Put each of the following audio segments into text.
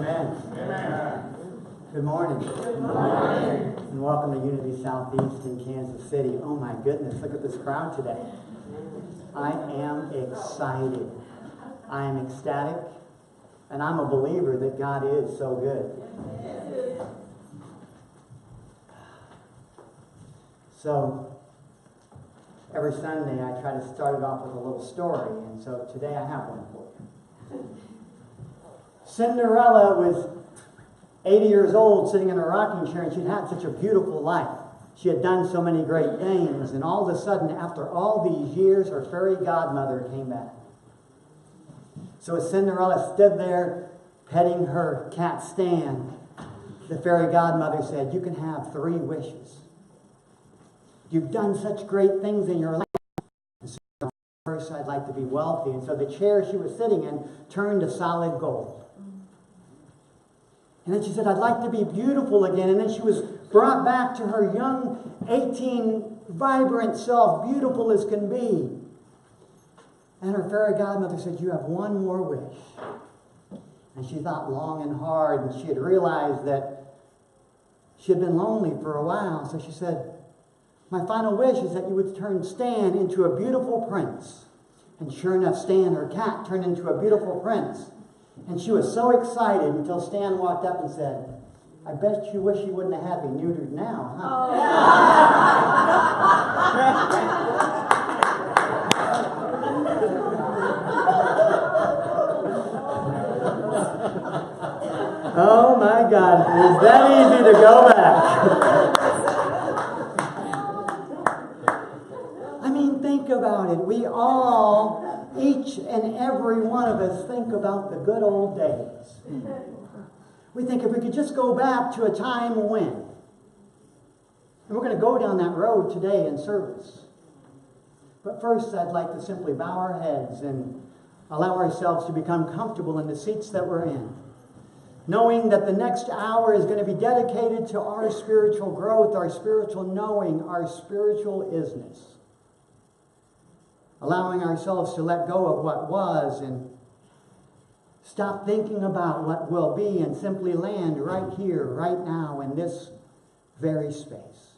Amen. Amen. Good morning. Good morning. And welcome to Unity Southeast in Kansas City. Oh my goodness, look at this crowd today. I am excited. I am ecstatic. And I'm a believer that God is so good. So, every Sunday I try to start it off with a little story. And so today I have one for you. Cinderella was 80 years old, sitting in a rocking chair, and she'd had such a beautiful life. She had done so many great things, and all of a sudden, after all these years, her fairy godmother came back. So as Cinderella stood there petting her cat Stan, the fairy godmother said, "You can have 3 wishes. You've done such great things in your life. First, I'd like to be wealthy." And so the chair she was sitting in turned to solid gold. And then she said, "I'd like to be beautiful again." And then she was brought back to her young 18, vibrant self, beautiful as can be. And her fairy godmother said, "You have one more wish." And she thought long and hard, and she had realized that she had been lonely for a while. So she said, "My final wish is that you would turn Stan into a beautiful prince." And sure enough, Stan, her cat, turned into a beautiful prince. And she was so excited until Stan walked up and said, "I bet you wish you wouldn't have had me neutered now, huh?" Oh my God, it was that easy to go back. I mean, think about it. We all, each and every one of us, think about the good old days. We think if we could just go back to a time when. And we're going to go down that road today in service. But first, I'd like to simply bow our heads and allow ourselves to become comfortable in the seats that we're in, knowing that the next hour is going to be dedicated to our spiritual growth, our spiritual knowing, our spiritual isness. Allowing ourselves to let go of what was and stop thinking about what will be and simply land right here, right now, in this very space.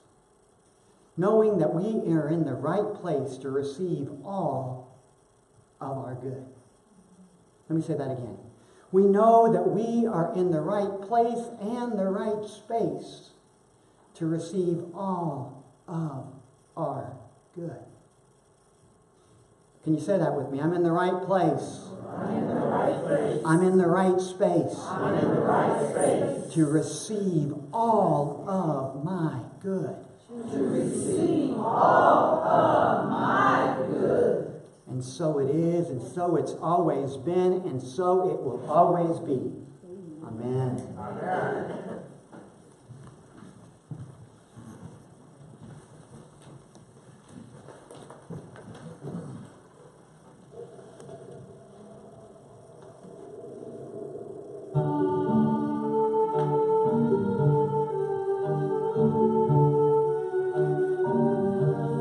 Knowing that we are in the right place to receive all of our good. Let me say that again. We know that we are in the right place and the right space to receive all of our good. Can you say that with me? I'm in the right place. I'm in the right place. I'm in the right space. I'm in the right space. To receive all of my good. To receive all of my good. And so it is, and so it's always been, and so it will always be. Amen. Amen.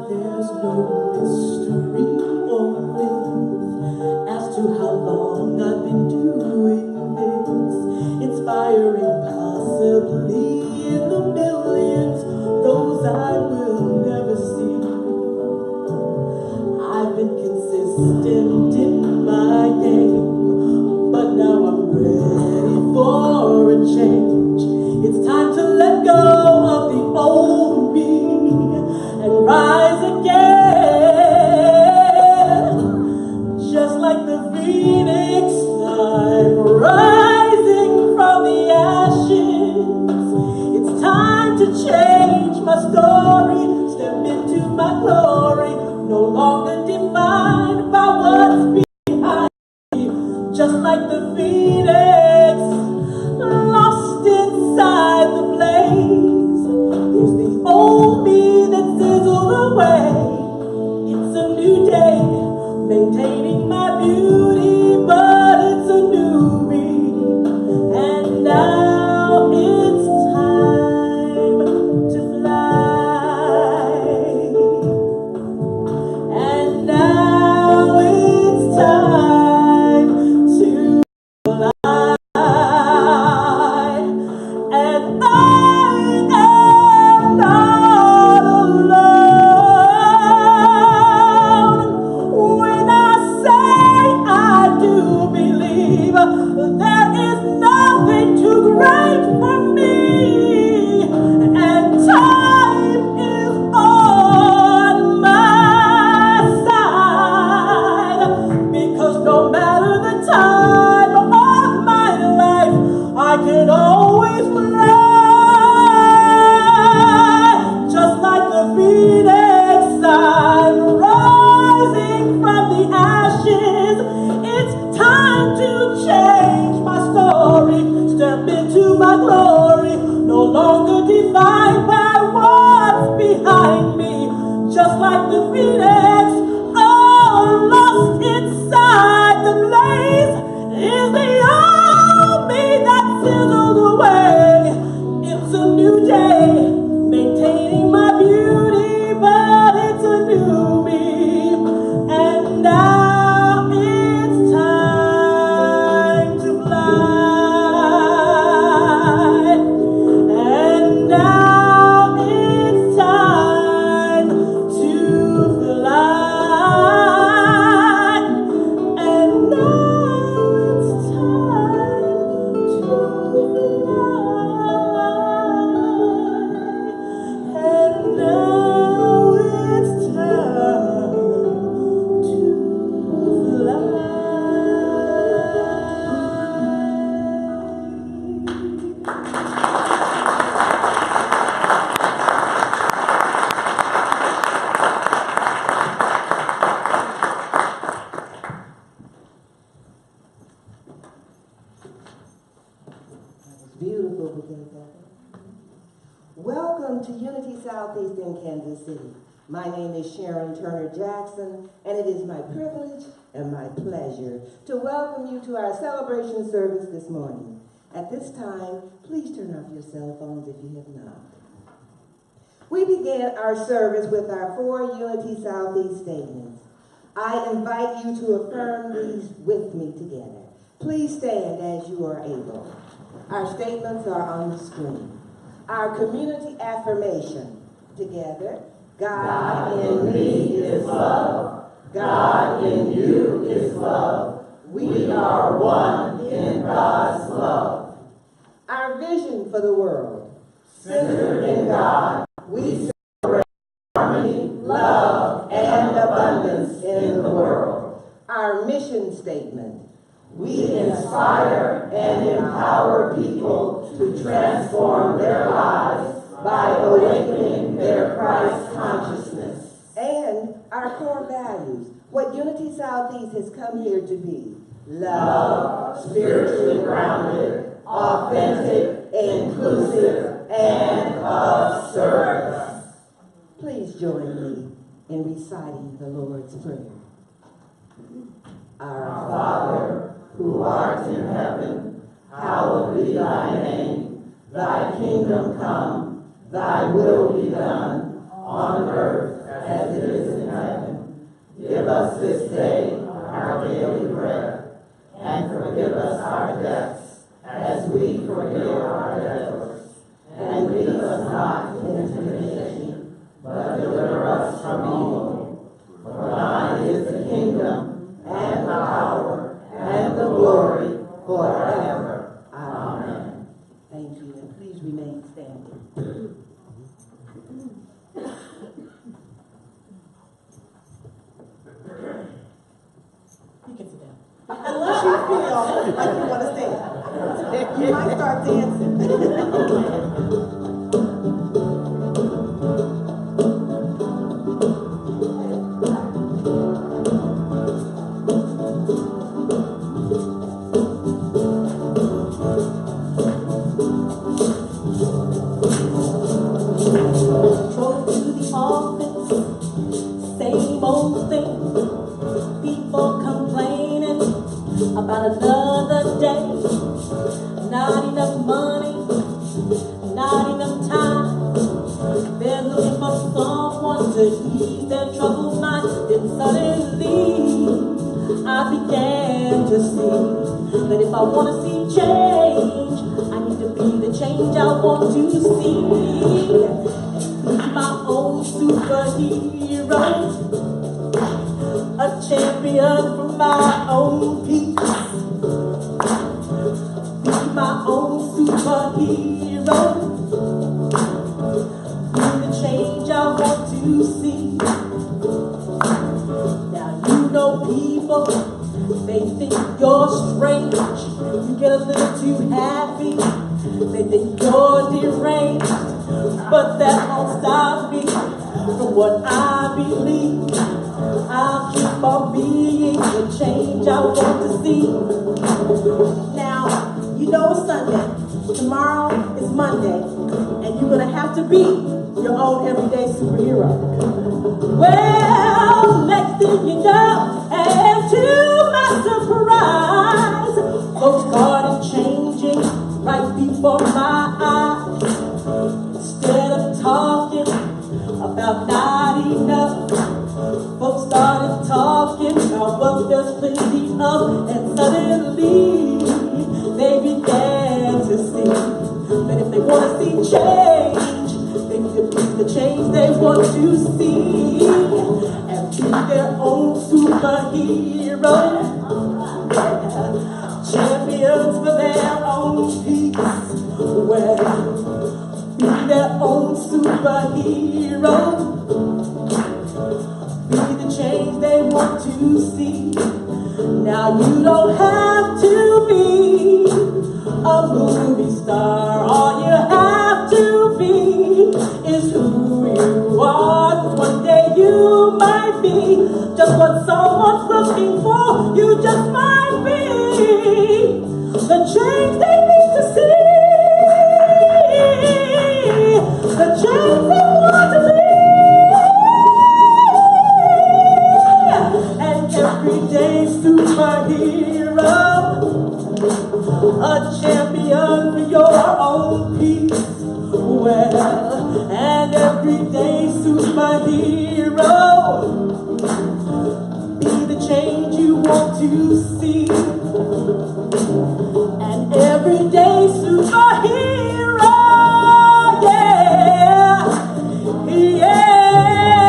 There's no mystery or myth as to how long I've been doing this, inspiring possibly in the millions, those I will never see. I've been consistent in my game, but now I'm ready for a change. It's time to let go of the old me and rise again. Just like the phoenix, I'm rising from the ashes. It's time to change my story, step into my glory, no longer defined by what's behind me. Just like the phoenix, lost inside the blaze, is the old me that sizzled away. fight for me, and time is on my side, because no matter the time of my life, I can always fly, just like the phoenix sun rising from the ashes. It's time to change my story, step into my glory, no longer defined by what's behind me, just like the phoenix, all lost inside the blaze, is the army that sizzled away. It's a new day, maintaining my beauty, but it's a new me, and now it's time to fly, and now it's time to fly, and now it's time to fly, and now it's time to Beautiful bouquet, Pepper. Welcome to Unity Southeast in Kansas City. My name is Sharon Turner Jackson, and it is my privilege and my pleasure to welcome you to our celebration service this morning. At this time, please turn off your cell phones if you have not. We begin our service with our 4 Unity Southeast statements. I invite you to affirm these with me together. Please stand as you are able. Our statements are on the screen. Our community affirmation. Together. God in me is love. God in you is love. We are one in God's love. Our vision for the world. Centered in God, we celebrate harmony, love, and abundance in the world. Our mission statement. We inspire and empower people to transform their lives by awakening their Christ consciousness. And our core values, what Unity Southeast has come here to be. Love, spiritually grounded, authentic, inclusive, and of service. Please join me in reciting the Lord's Prayer. Our Father, who art in heaven, hallowed be thy name. Thy kingdom come, thy will be done, on earth as it is in heaven. Give us this day our daily bread, and forgive us our debts, as we forgive our debtors. And lead us not into temptation, but deliver us from evil. For thine is the kingdom, and the power, and the glory forever. Amen. Thank you, and please remain standing. You can sit down. Unless you feel like you want to stand. You might start dancing. Drove to the office, same old thing. People complaining about another day. Not enough money, not enough time. They're looking for someone to ease their troubled mind. Then suddenly I began to see that if I want to see change, I need to be the change I want to see. Be my own superhero, a champion for my own peace. Be my own superhero. superhero. Be the change I want to see. Now you know people, they think you're strange. You get a little too happy, they think you're deranged. But that won't stop me from what I believe. I'll keep on being the change I want to see. Now, you know it's Sunday. Tomorrow is Monday. And you're going to have to be your own everyday superhero. Well, next thing you know, and to my surprise, folks started changing right before my eyes. Instead of talking about not enough, folks started talking about what there's plenty of, and suddenly they began to see that if they want to see change, they need to be the change they want to see and be their own superhero. Yeah. Champions for their own peace. Well, be their own superhero. Be the change they want to see. Now you don't have to be a movie star. All you have to be is who you are. One day you might be just what someone's looking for. You just might be the change they need to see. The change they want to be. And everyday superhero, a champion for your own peace. Well, and everyday superhero, be the change you want to see. An everyday superhero, yeah, yeah,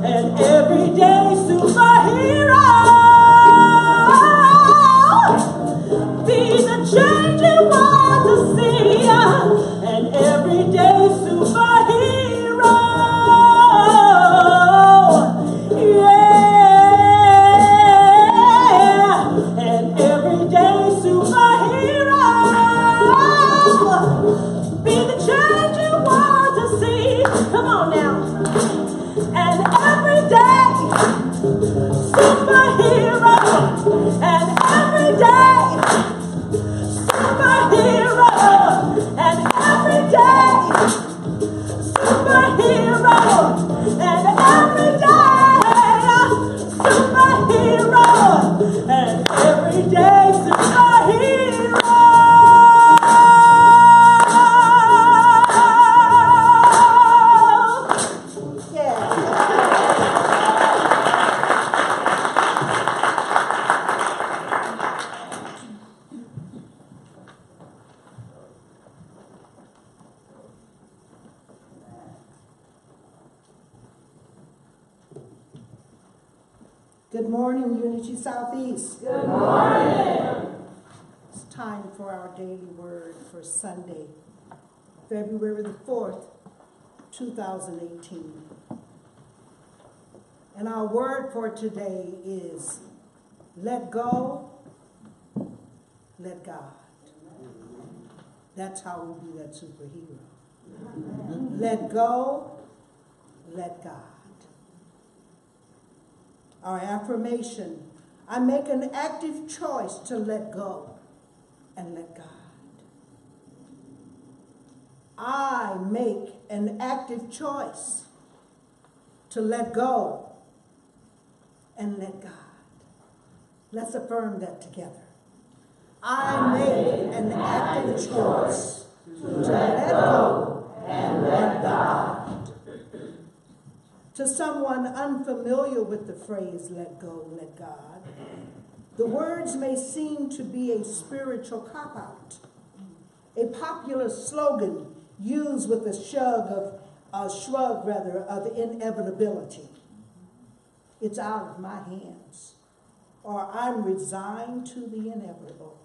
an everyday superhero. Be the change you want to see, an everyday superhero. Yeah, an everyday superhero. Be the change you want to see. Come on now. An everyday superhero. An everyday superhero. An everyday superhero. An everyday superhero. An everyday superhero. Yeah. Good morning, Unity Southeast. Good morning. It's time for our daily word for Sunday, February the 4th, 2018. And our word for today is let go, let God. That's how we be that superhero. Let go, let God. Our affirmation, I make an active choice to let go and let God. I make an active choice to let go and let God. Let's affirm that together. I make an active choice to let go and let God. To someone unfamiliar with the phrase let go, let God, the words may seem to be a spiritual cop-out, a popular slogan used with a shrug of inevitability. It's out of my hands, or I'm resigned to the inevitable.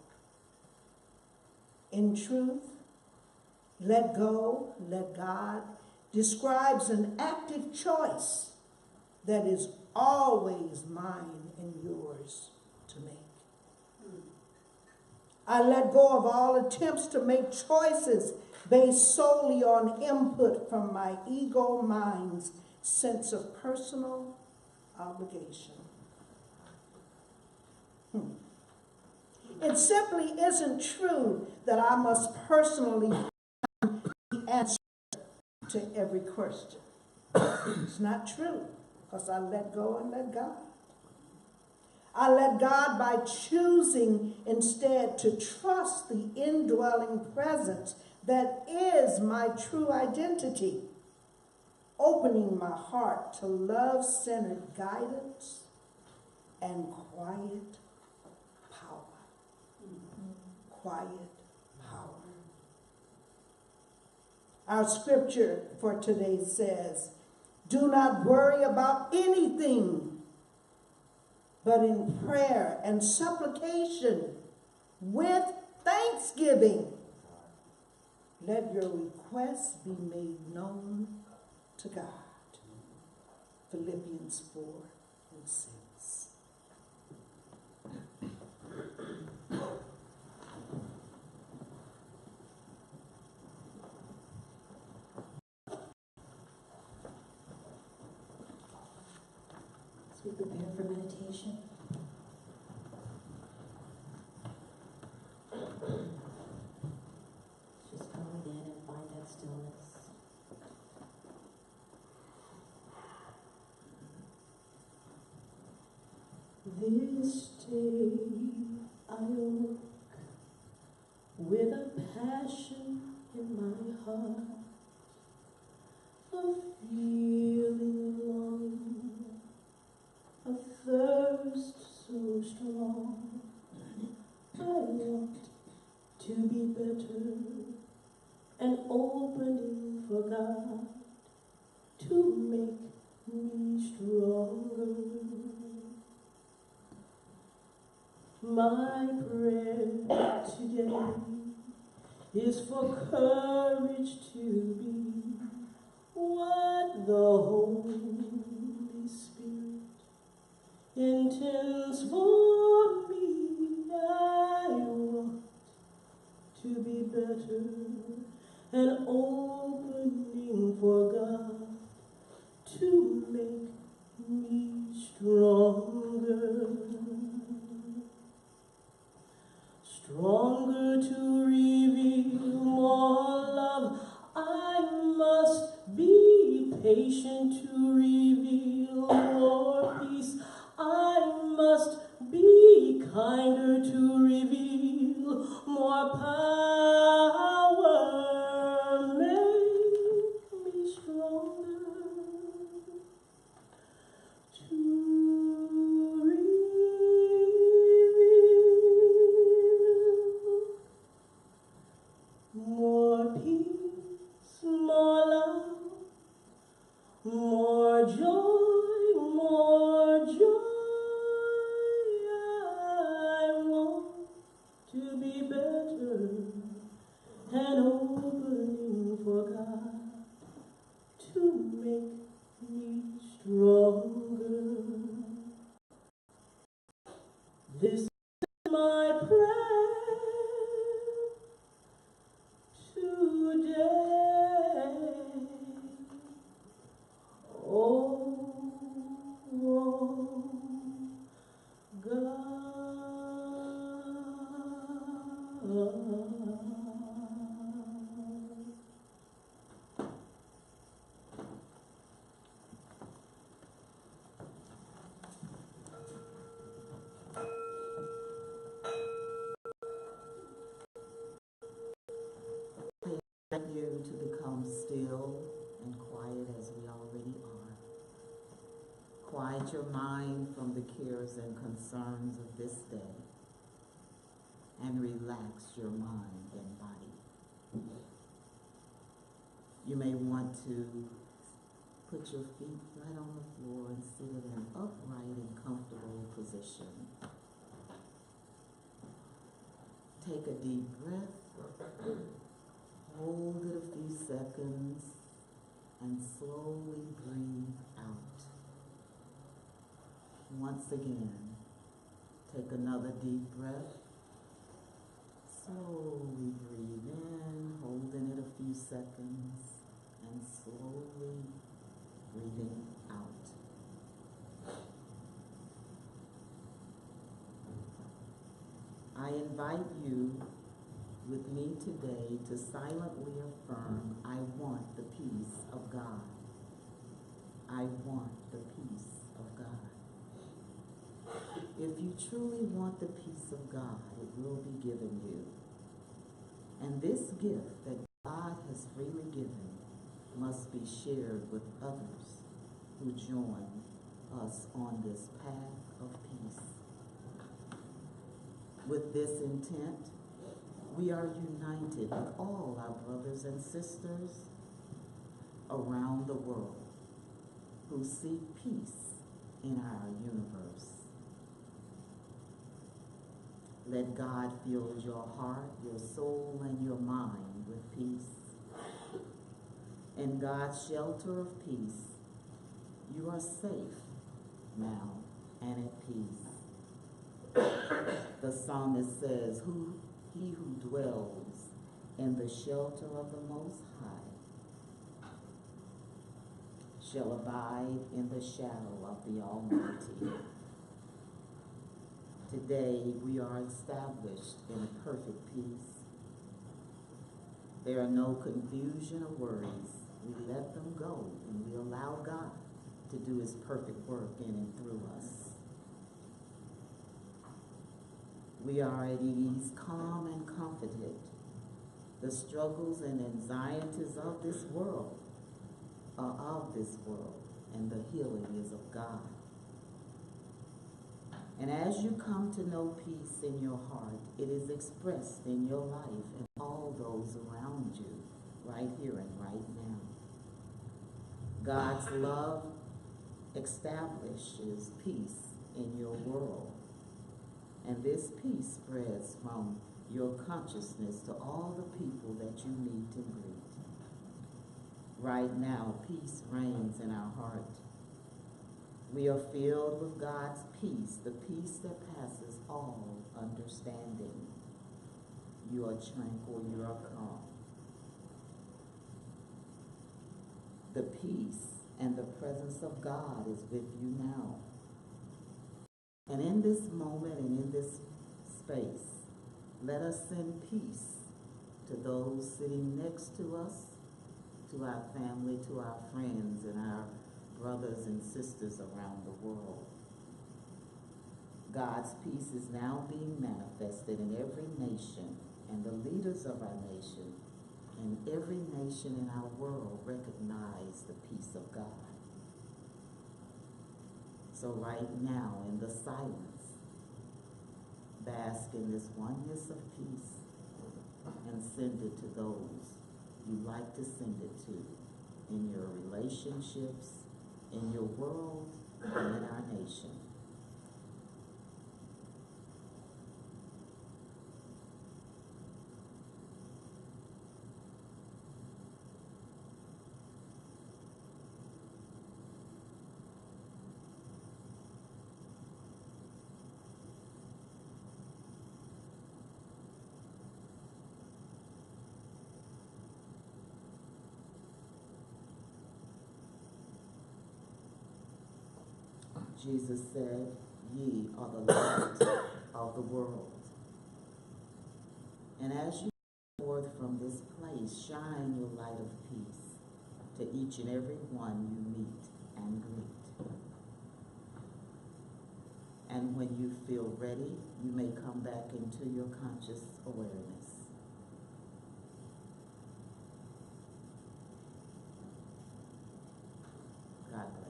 In truth, let go, let God describes an active choice that is always mine and yours to make. I let go of all attempts to make choices based solely on input from my ego mind's sense of personal obligation. It simply isn't true that I must personally find the answer to every question. It's not true, because I let go and let God. I let God by choosing instead to trust the indwelling presence that is my true identity, opening my heart to love-centered guidance and quiet power. Quiet power. Our scripture for today says, "Do not worry about anything, but in prayer and supplication with thanksgiving, let your requests be made known to God." Philippians 4:6. As we prepare for meditation, just go within and find that stillness. This day I awoke with a passion in my heart, a feeling longing, a thirst so strong. I want to be better, an opening for God to make me stronger. My prayer today is for courage to be what the Holy Spirit intends for me. I want to be better, an opening for God to make me stronger. Stronger to reveal more love. I must be patient to reveal more peace. I must be kinder to reveal more power. Make me stronger to more peace, more love, more joy, more joy. I want to be better, an opening for God to make me stronger. This is my prayer today. Oh, God. I invite you to become still and quiet as we already are. Quiet your mind from the cares and concerns of this day and relax your mind and body. You may want to put your feet flat on the floor and sit in an upright and comfortable position. Take a deep breath Hold it a few seconds and slowly breathe out. Once again, take another deep breath. Slowly breathe in, holding it a few seconds, and slowly breathing out. I invite you with me today to silently affirm, I want the peace of God. I want the peace of God. If you truly want the peace of God, it will be given you. And this gift that God has freely given must be shared with others who join us on this path of peace. With this intent, we are united with all our brothers and sisters around the world who seek peace in our universe. Let God fill your heart, your soul, and your mind with peace. In God's shelter of peace, you are safe now and at peace. The psalmist says, he who dwells in the shelter of the Most High shall abide in the shadow of the Almighty. Today we are established in perfect peace. There are no confusion or worries. We let them go and we allow God to do his perfect work in and through us. We are at ease, calm, and confident. The struggles and anxieties of this world are of this world, and the healing is of God. And as you come to know peace in your heart, it is expressed in your life and all those around you, right here and right now. God's love establishes peace in your world. And this peace spreads from your consciousness to all the people that you meet and greet. Right now, peace reigns in our heart. We are filled with God's peace, the peace that passes all understanding. You are tranquil, you are calm. The peace and the presence of God is with you now. And in this moment and in this space, let us send peace to those sitting next to us, to our family, to our friends, and our brothers and sisters around the world. God's peace is now being manifested in every nation, and the leaders of our nation and every nation in our world recognize the peace of God. So right now, in the silence, bask in this oneness of peace and send it to those you like to send it to in your relationships, in your world, and in our nation. Jesus said, ye are the light of the world. And as you go forth from this place, shine your light of peace to each and every one you meet and greet. And when you feel ready, you may come back into your conscious awareness. God bless.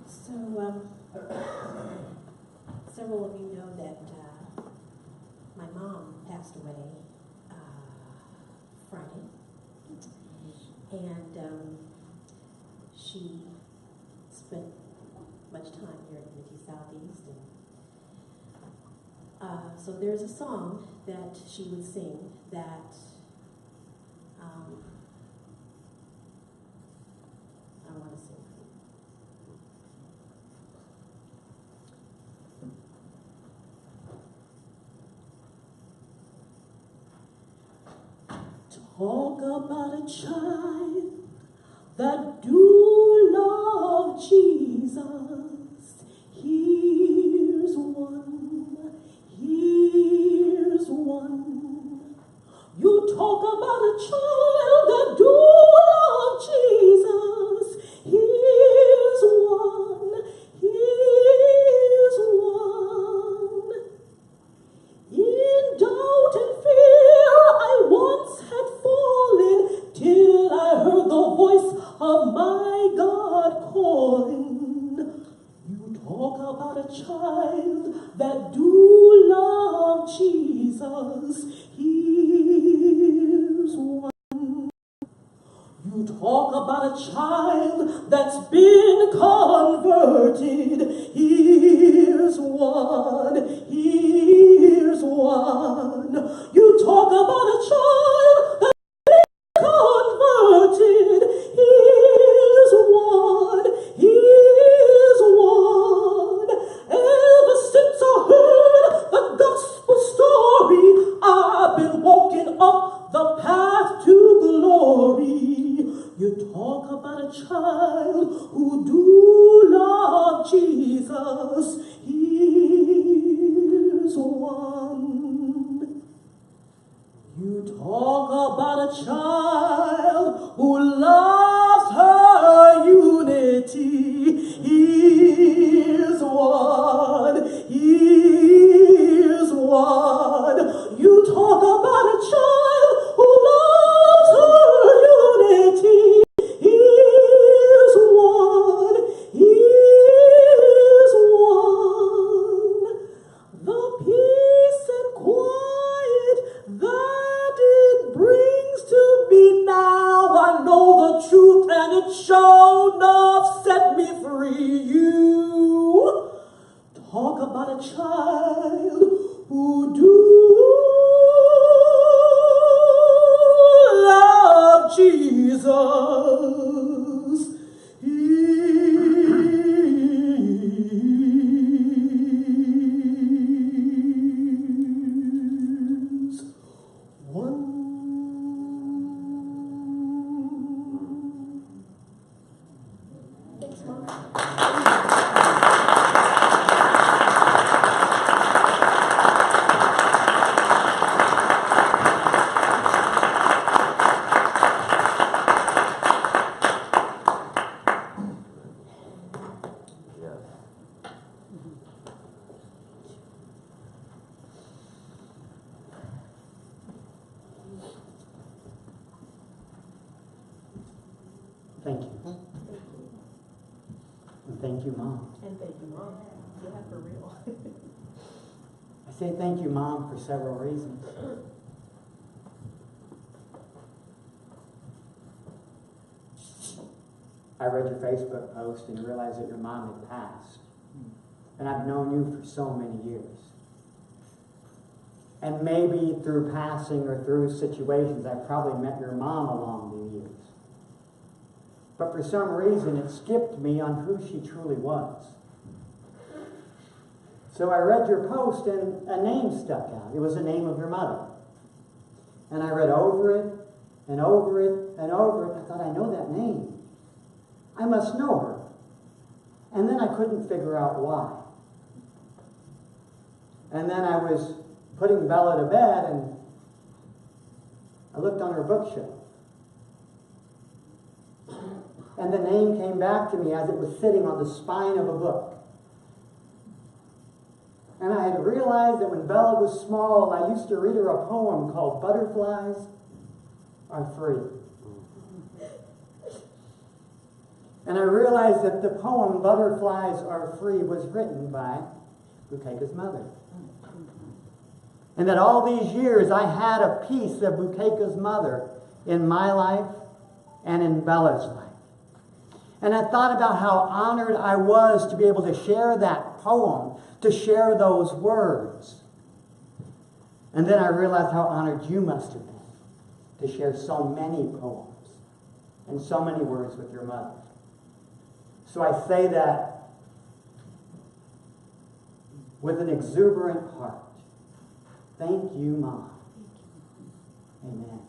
So, several of you know that my mom passed away Friday. And she spent much time here at Unity Southeast. And so there's a song that she would sing that I want to sing. Talk about a child that do love Jesus. Here's one, here's one. You talk about a child that do love Jesus. Here's one, here's one. In doubt and fear I once had fallen, till I heard the voice of my God calling. You talk about a child that do love Jesus. Here's one. You talk about a child that's been converted. Here's one, here's one. You talk about a child that's been converted. Here's one, here's one. Ever since I heard the gospel story, I've been walking up the path to glory. You talk about a child who do love Jesus. Here's one. You talk about a child who loves her unity. Here's one. Here's one. You talk about a child who loves her unity. Here's one. Here's one. The peace and quiet that it brings to me now. I know the truth and it sure enough set me free. You talk about a child who do love Jesus. He's one. Thanks, Mom. Thank you. And thank you, Mom. And thank you, Mom. Yeah, for real. I say thank you, Mom, for several reasons. I read your Facebook post and realized that your mom had passed. And I've known you for so many years. And maybe through passing or through situations, I probably met your mom along the years. But for some reason, it skipped me on who she truly was. So I read your post and a name stuck out. It was the name of your mother. And I read over it and over it and over it. I thought, I know that name. I must know her. And then I couldn't figure out why. And then I was putting Bella to bed and I looked on her bookshelf. And the name came back to me as it was sitting on the spine of a book. And I had realized that when Bella was small, I used to read her a poem called Butterflies Are Free. And I realized that the poem Butterflies Are Free was written by Bukeka's mother. And that all these years I had a piece of Bukeka's mother in my life and in Bella's life. And I thought about how honored I was to be able to share that poem, to share those words. And then I realized how honored you must have been to share so many poems and so many words with your mother. So I say that with an exuberant heart. Thank you, Mom. Amen.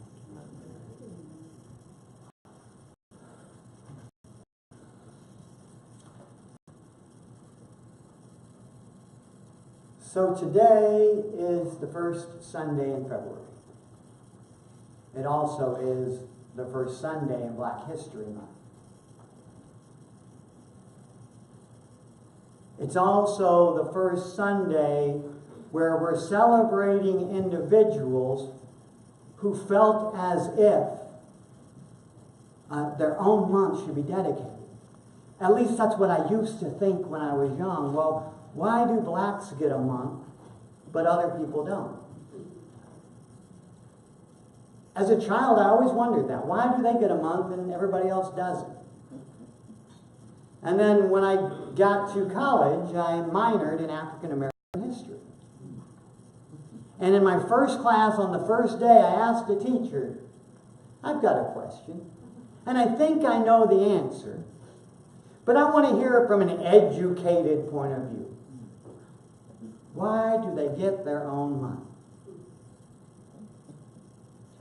So today is the first Sunday in February. It also is the first Sunday in Black History Month. It's also the first Sunday where we're celebrating individuals who felt as if their own month should be dedicated. At least that's what I used to think when I was young. Well, why do blacks get a month, but other people don't? As a child, I always wondered that. Why do they get a month and everybody else doesn't? And then when I got to college, I minored in African American history. And in my first class on the first day, I asked the teacher, I've got a question. And I think I know the answer. But I want to hear it from an educated point of view. Why do they get their own month?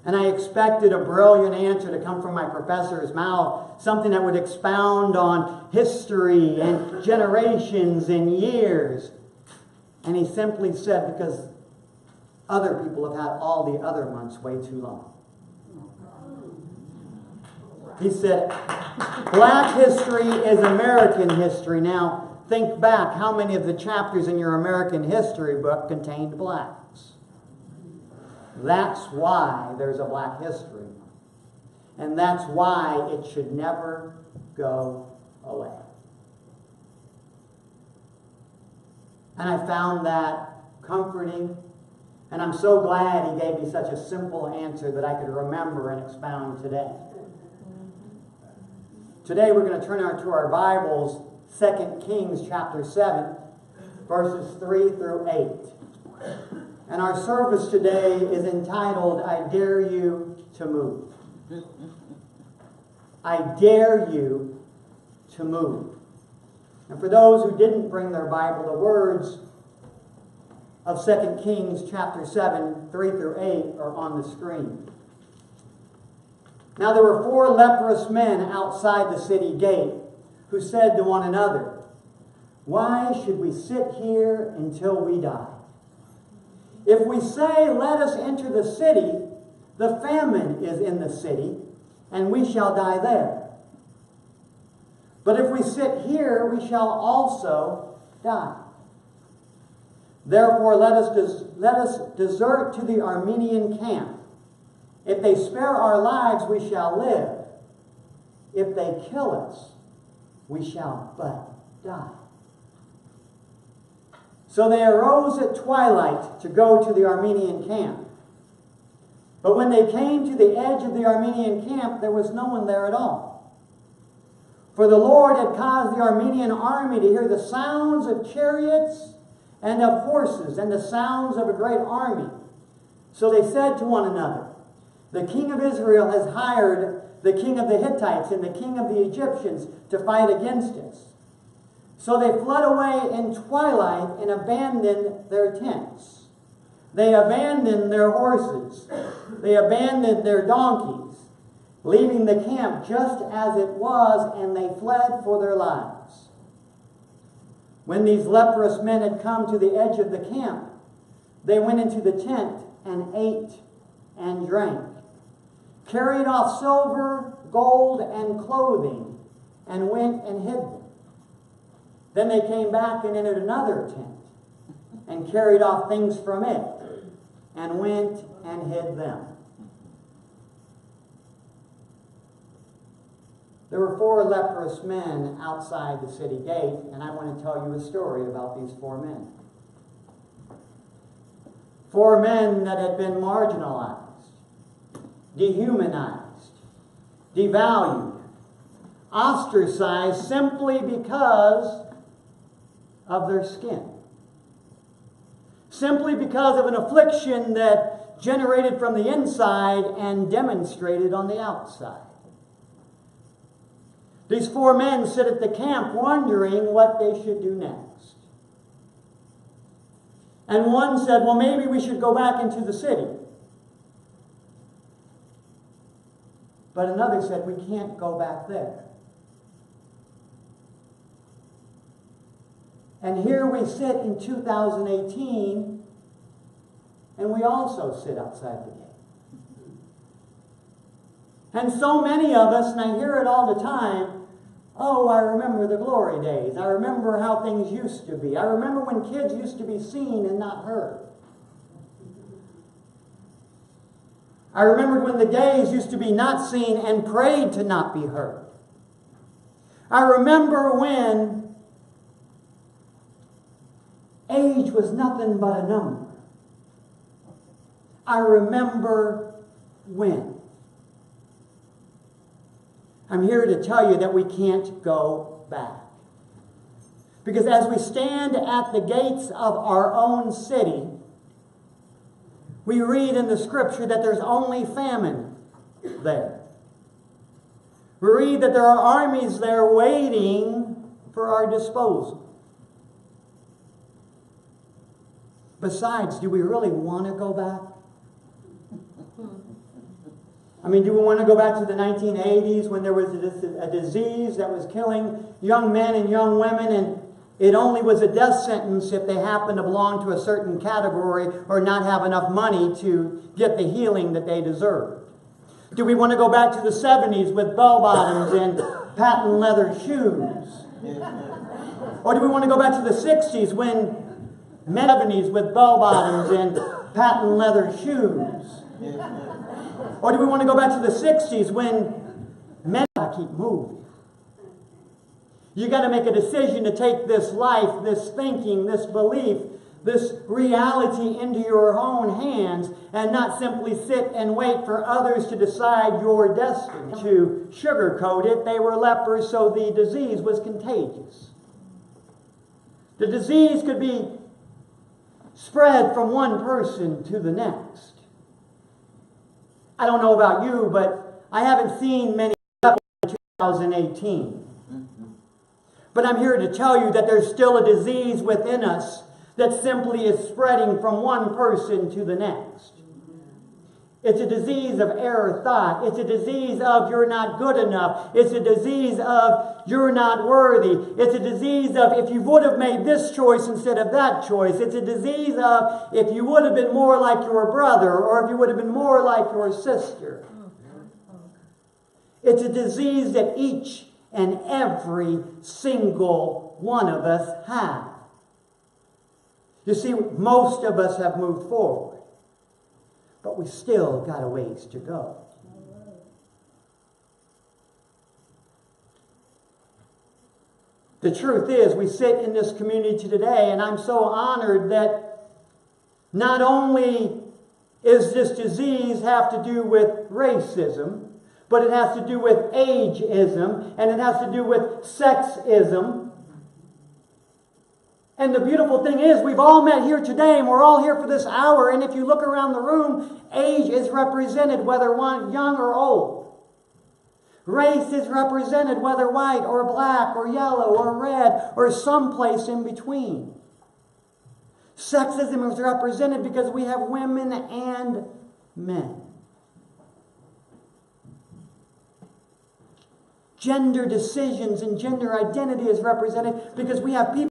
And I expected a brilliant answer to come from my professor's mouth, something that would expound on history and generations and years. And he simply said, because other people have had all the other months way too long. He said, Black history is American history. Now, think back, how many of the chapters in your American history book contained blacks? That's why there's a Black History Month. And that's why it should never go away. And I found that comforting. And I'm so glad he gave me such a simple answer that I could remember and expound today. Today we're going to turn to our Bibles, 2 Kings chapter 7, verses 3 through 8. And our service today is entitled, I Dare You to Move. I dare you to move. And for those who didn't bring their Bible, the words of 2 Kings chapter 7, 3 through 8 are on the screen. Now there were 4 leprous men outside the city gate who said to one another, why should we sit here until we die? If we say, let us enter the city, the famine is in the city, and we shall die there. But if we sit here, we shall also die. Therefore, let us desert to the Armenian camp. If they spare our lives, we shall live. If they kill us, we shall but die. So they arose at twilight to go to the Armenian camp. But when they came to the edge of the Armenian camp, there was no one there at all. For the Lord had caused the Armenian army to hear the sounds of chariots and of horses, and the sounds of a great army. So they said to one another, the king of Israel has hired the king of the Hittites and the king of the Egyptians to fight against us. So they fled away in twilight and abandoned their tents. They abandoned their horses. They abandoned their donkeys, leaving the camp just as it was, and they fled for their lives. When these leprous men had come to the edge of the camp, they went into the tent and ate and drank, carried off silver, gold, and clothing, and went and hid them. Then they came back and entered another tent, and carried off things from it, and went and hid them. There were 4 leprous men outside the city gate, and I want to tell you a story about these 4 men. 4 men that had been marginalized, dehumanized, devalued, ostracized simply because of their skin. Simply because of an affliction that generated from the inside and demonstrated on the outside. These 4 men sit at the camp wondering what they should do next. And one said, well, maybe we should go back into the city. But another said, we can't go back there. And here we sit in 2018, and we also sit outside the gate. And so many of us, and I hear it all the time, oh, I remember the glory days. I remember how things used to be. I remember when kids used to be seen and not heard. I remembered when the gays used to be not seen and prayed to not be heard. I remember when age was nothing but a number. I remember when. I'm here to tell you that we can't go back. Because as we stand at the gates of our own city, we read in the scripture that there's only famine there. We read that there are armies there waiting for our disposal. Besides, do we really want to go back? I mean, do we want to go back to the 1980s when there was a disease that was killing young men and young women, and it only was a death sentence if they happened to belong to a certain category or not have enough money to get the healing that they deserved? Do we want to go back to the 70s with bell-bottoms and patent leather shoes? Or do we want to go back to the 60s when men 70s with bell-bottoms and patent leather shoes? Or do we want to go back to the 60s when men keep moving? You got to make a decision to take this life, this thinking, this belief, this reality into your own hands and not simply sit and wait for others to decide your destiny. To sugarcoat it, they were lepers, so the disease was contagious. The disease could be spread from one person to the next. I don't know about you, but I haven't seen many lepers in 2018. But I'm here to tell you that there's still a disease within us that simply is spreading from one person to the next. It's a disease of error thought. It's a disease of you're not good enough. It's a disease of you're not worthy. It's a disease of if you would have made this choice instead of that choice. It's a disease of if you would have been more like your brother or if you would have been more like your sister. It's a disease that each and every single one of us have. You see, most of us have moved forward, but we still got a ways to go. The truth is, we sit in this community today, and I'm so honored that not only is this disease have to do with racism, but it has to do with ageism, and it has to do with sexism. And the beautiful thing is, we've all met here today, and we're all here for this hour, and if you look around the room, age is represented, whether one young or old. Race is represented, whether white or black or yellow or red or someplace in between. Sexism is represented because we have women and men. Gender decisions and gender identity is represented because we have people